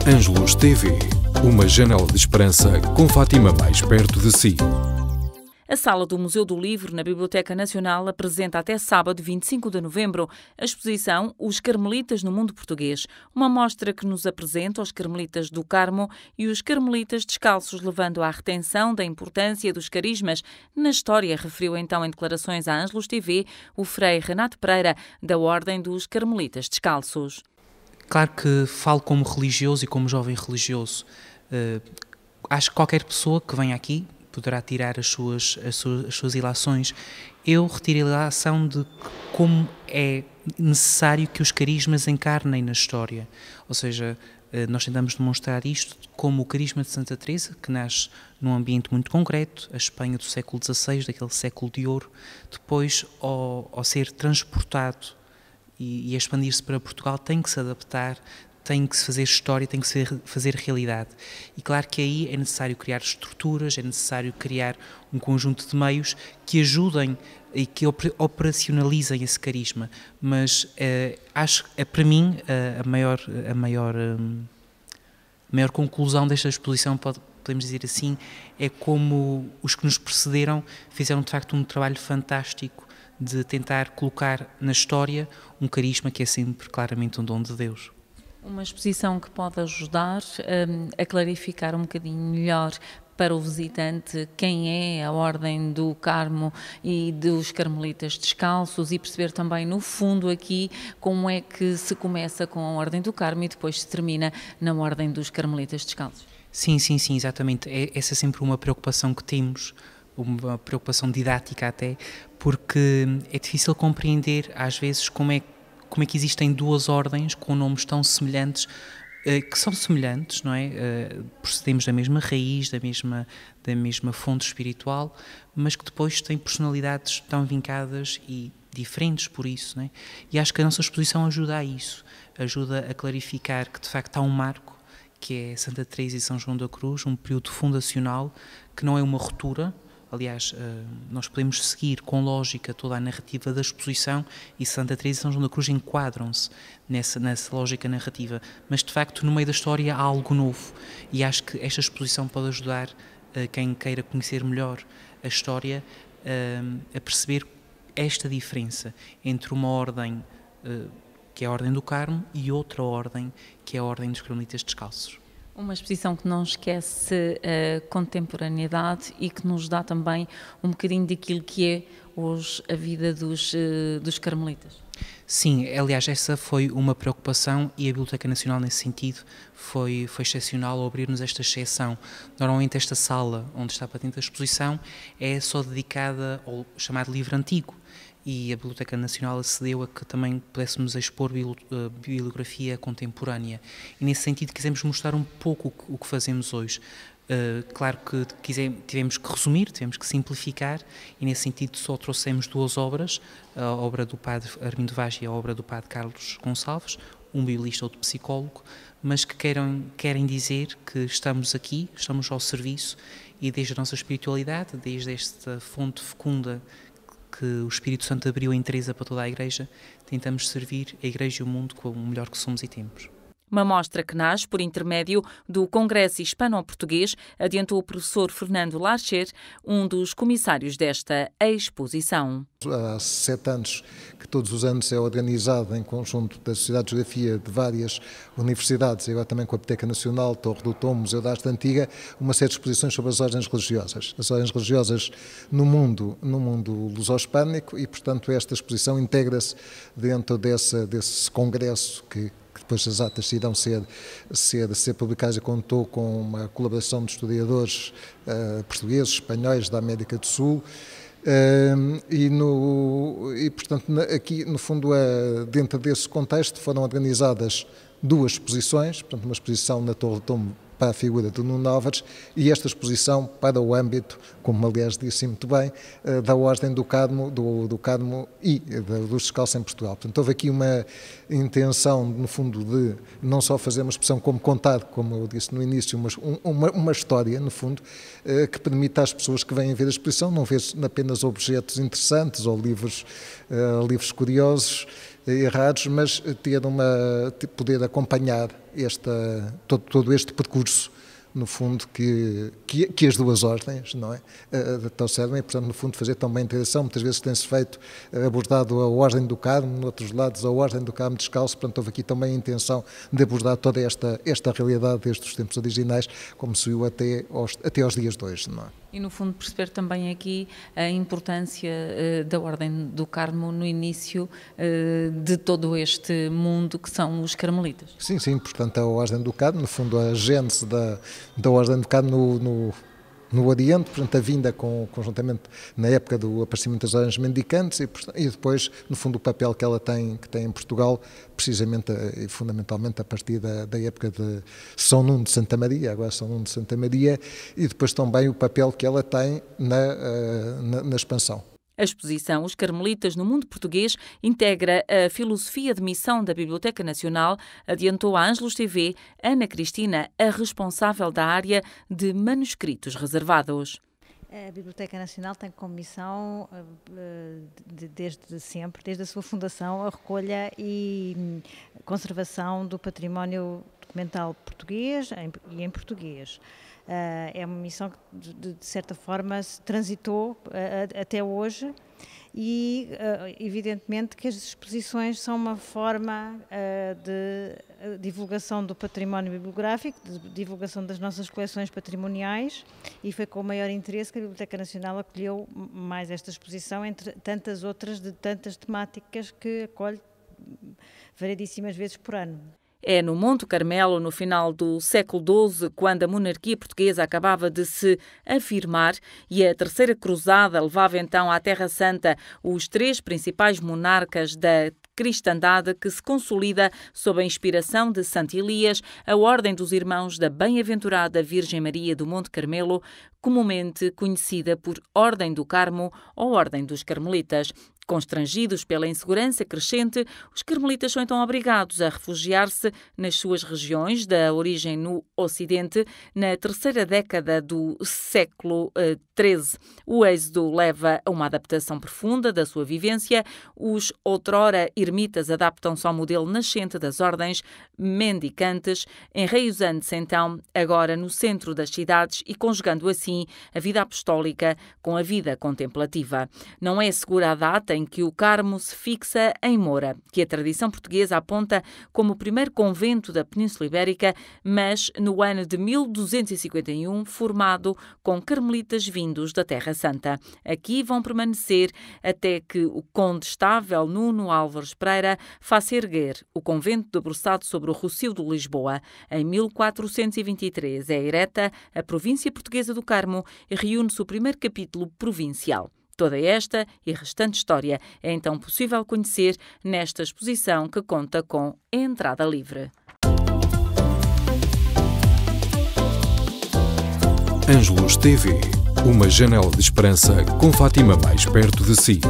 Ângelus TV, uma janela de esperança com Fátima mais perto de si. A Sala do Museu do Livro, na Biblioteca Nacional, apresenta até sábado, 25 de novembro, a exposição Os Carmelitas no Mundo Português, uma mostra que nos apresenta os Carmelitas do Carmo e os Carmelitas descalços, levando à retenção da importância dos carismas na história, referiu então em declarações à Ângelus TV o Frei Renato Pereira, da Ordem dos Carmelitas Descalços. Claro que falo como religioso e como jovem religioso. Acho que qualquer pessoa que venha aqui poderá tirar as suas ilações. Eu retiro a ilação de como é necessário que os carismas encarnem na história. Ou seja, nós tentamos demonstrar isto como o carisma de Santa Teresa, que nasce num ambiente muito concreto, a Espanha do século XVI, daquele século de ouro, depois ao ser transportado e a expandir-se para Portugal, tem que se adaptar, tem que se fazer história, tem que se fazer realidade. E claro que aí é necessário criar estruturas, é necessário criar um conjunto de meios que ajudem e que operacionalizem esse carisma. Mas acho que, para mim, a maior conclusão desta exposição, podemos dizer assim, é como os que nos precederam fizeram de facto um trabalho fantástico de tentar colocar na história um carisma que é sempre claramente um dom de Deus. Uma exposição que pode ajudar a clarificar um bocadinho melhor para o visitante quem é a Ordem do Carmo e dos Carmelitas Descalços e perceber também, no fundo, aqui como é que se começa com a Ordem do Carmo e depois se termina na Ordem dos Carmelitas Descalços. Sim, exatamente. Essa é sempre uma preocupação que temos, uma preocupação didática até, porque é difícil compreender às vezes como é que existem duas ordens com nomes tão semelhantes, que são semelhantes, não é? Procedemos da mesma raiz, da mesma fonte espiritual, mas que depois têm personalidades tão vincadas e diferentes por isso, não é? E acho que a nossa exposição ajuda a isso, ajuda a clarificar que de facto há um marco, que é Santa Teresa e São João da Cruz, um período fundacional que não é uma ruptura. Aliás, nós podemos seguir com lógica toda a narrativa da exposição e Santa Teresa e São João da Cruz enquadram-se nessa lógica narrativa, mas de facto no meio da história há algo novo e acho que esta exposição pode ajudar quem queira conhecer melhor a história a perceber esta diferença entre uma ordem que é a Ordem do Carmo e outra ordem que é a Ordem dos Carmelitas Descalços. Uma exposição que não esquece a contemporaneidade e que nos dá também um bocadinho daquilo que é hoje a vida dos carmelitas. Sim, aliás, essa foi uma preocupação e a Biblioteca Nacional, nesse sentido, foi excepcional ao abrir-nos esta exceção. Normalmente esta sala onde está patente a exposição é só dedicada ao chamado livro antigo, e a Biblioteca Nacional acedeu a que também pudéssemos expor bibliografia contemporânea. E nesse sentido quisemos mostrar um pouco o que fazemos hoje. Claro que tivemos que resumir, tivemos que simplificar, e nesse sentido só trouxemos duas obras, a obra do padre Armindo Vaz e a obra do padre Carlos Gonçalves, um biblista, outro psicólogo, mas que querem dizer que estamos aqui, estamos ao serviço, e desde a nossa espiritualidade, desde esta fonte fecunda que o Espírito Santo abriu em Teresa para toda a Igreja, tentamos servir a Igreja e o mundo com o melhor que somos e temos. Uma mostra que nasce por intermédio do Congresso Hispano-Português, adiantou o professor Fernando Larcher, um dos comissários desta exposição. Há 7 anos que todos os anos é organizado em conjunto da Sociedade de Geografia de várias universidades, e agora também com a Biblioteca Nacional, Torre do Tom, Museu da Arte Antiga, uma série de exposições sobre as ordens religiosas. As ordens religiosas no mundo luso-hispânico, e portanto esta exposição integra-se dentro desse congresso que depois as atas irão ser publicadas, e contou com uma colaboração de historiadores portugueses, espanhóis, da América do Sul, e portanto aqui no fundo dentro desse contexto foram organizadas duas exposições, portanto uma exposição na Torre do Tombo para a figura de Nuno Álvares e esta exposição para o âmbito, como aliás disse muito bem, da Ordem do Carmo, do Carmo e dos Descalços em Portugal. Portanto, houve aqui uma intenção, no fundo, de não só fazer uma exposição como contar, como eu disse no início, uma história, no fundo, que permita às pessoas que vêm ver a exposição não ver apenas objetos interessantes ou livros curiosos, errados, mas poder acompanhar todo este percurso, no fundo, que as duas ordens, não é? Trouxeram, e, portanto, no fundo, fazer também a integração. Muitas vezes tem-se abordado a Ordem do Carmo, noutros lados a Ordem do Carmo Descalço, portanto, houve aqui também a intenção de abordar toda esta realidade desde os tempos originais, como se viu até aos dias de hoje, não é? E, no fundo, perceber também aqui a importância da Ordem do Carmo no início de todo este mundo que são os carmelitas. Sim, portanto, a Ordem do Carmo, no fundo, a gênese da Ordem do Carmo no Oriente, portanto, a vinda conjuntamente na época do aparecimento das ordens mendicantes e depois, no fundo, o papel que ela tem em Portugal, precisamente e fundamentalmente a partir da época de São Nuno de Santa Maria, agora São Nuno de Santa Maria, e depois também o papel que ela tem na expansão. A exposição Os Carmelitas no Mundo Português integra a filosofia de missão da Biblioteca Nacional, adiantou à Ângelos TV Ana Cristina, a responsável da área de manuscritos reservados. A Biblioteca Nacional tem como missão, desde sempre, desde a sua fundação, a recolha e conservação do património documental português e em português. É uma missão que, de certa forma, se transitou até hoje e, evidentemente, que as exposições são uma forma de divulgação do património bibliográfico, de divulgação das nossas coleções patrimoniais, e foi com o maior interesse que a Biblioteca Nacional acolheu mais esta exposição, entre tantas outras de tantas temáticas que acolhe variedíssimas vezes por ano. É no Monte Carmelo, no final do século XII, quando a monarquia portuguesa acabava de se afirmar e a Terceira Cruzada levava então à Terra Santa os três principais monarcas da cristandade, que se consolida sob a inspiração de Santo Elias, a Ordem dos Irmãos da Bem-aventurada Virgem Maria do Monte Carmelo, comumente conhecida por Ordem do Carmo ou Ordem dos Carmelitas. Constrangidos pela insegurança crescente, os carmelitas são então obrigados a refugiar-se nas suas regiões da origem no Ocidente na terceira década do século XIII. O êxodo leva a uma adaptação profunda da sua vivência. Os outrora ermitas adaptam-se ao modelo nascente das ordens mendicantes, enraizando-se então agora no centro das cidades e conjugando assim a vida apostólica com a vida contemplativa. Não é segura a data em que o Carmo se fixa em Moura, que a tradição portuguesa aponta como o primeiro convento da Península Ibérica, mas no ano de 1251, formado com carmelitas vindos da Terra Santa. Aqui vão permanecer até que o condestável Nuno Álvares Pereira faça erguer o convento debruçado sobre o Rocio de Lisboa. Em 1423 é ereta a província portuguesa do Carmo e reúne-se o primeiro capítulo provincial. Toda esta e restante história é então possível conhecer nesta exposição que conta com entrada livre. Ângelos TV, uma janela de esperança com Fátima mais perto de si.